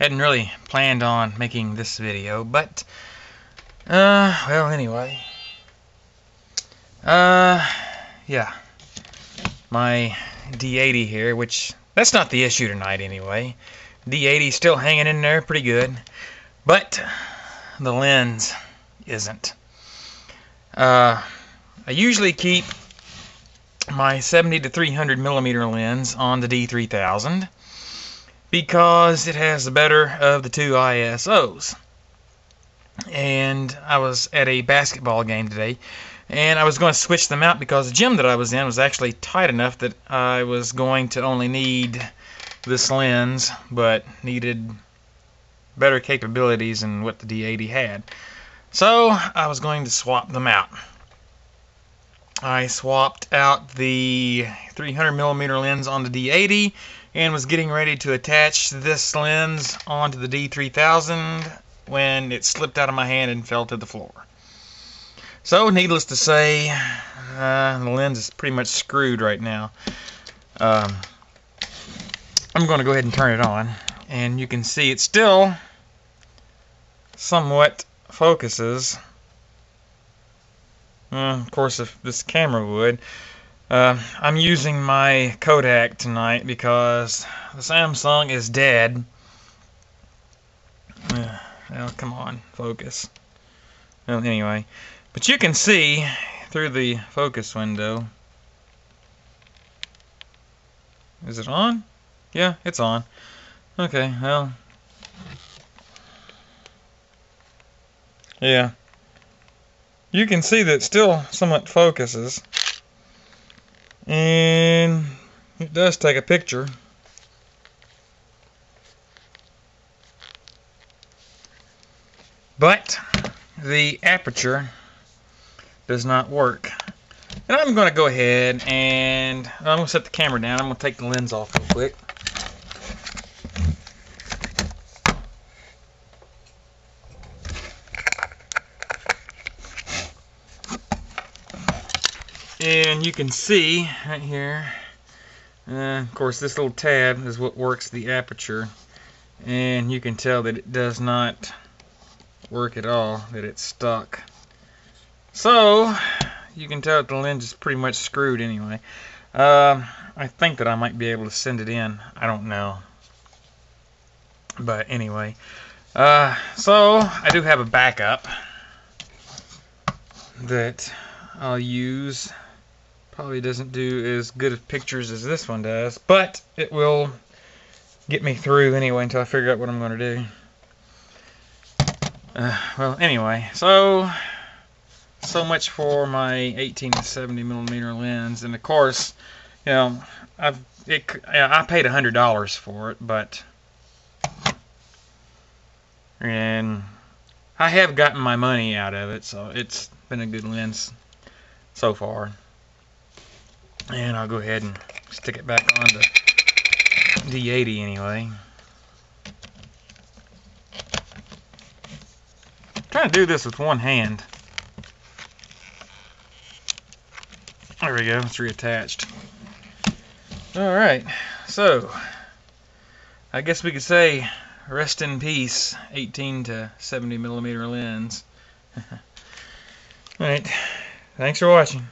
Hadn't really planned on making this video, but well, anyway. Yeah. My D80 here, which that's not the issue tonight anyway. D80 still hanging in there pretty good, but the lens isn't. I usually keep my 70 to 300 millimeter lens on the D3000 because it has the better of the two ISOs. And I was at a basketball game today, and I was going to switch them out because the gym that I was in was actually tight enough that I was going to only need this lens, but needed better capabilities than what the D80 had. So I was going to swap them out. I swapped out the 300 millimeter lens on the D80 and was getting ready to attach this lens onto the D3000 when it slipped out of my hand and fell to the floor. So, needless to say, the lens is pretty much screwed right now. I'm going to go ahead and turn it on, and you can see it still somewhat focuses. Of course, if this camera would. I'm using my Kodak tonight because the Samsung is dead. Well, come on, focus. Well, anyway, but you can see through the focus window. Is it on? Yeah, it's on. Okay, well. Yeah. You can see that it still somewhat focuses. And it does take a picture. But the aperture does not work. And I'm going to go ahead and I'm going to set the camera down. I'm going to take the lens off real quick. And you can see right here, of course this little tab is what works the aperture, and you can tell that it does not work at all, that it's stuck. So you can tell that the lens is pretty much screwed anyway. I think that I might be able to send it in, I don't know, but anyway, so I do have a backup that I'll use. Probably doesn't do as good of pictures as this one does, but it will get me through anyway until I figure out what I'm going to do. Well, anyway, so much for my 18 to 70 millimeter lens, and of course, you know, I paid $100 for it, but and I have gotten my money out of it, so it's been a good lens so far. And I'll go ahead and stick it back on the D80 anyway. I'm trying to do this with one hand. There we go, it's reattached. Alright, so I guess we could say rest in peace, 18 to 70 millimeter lens. Alright, thanks for watching.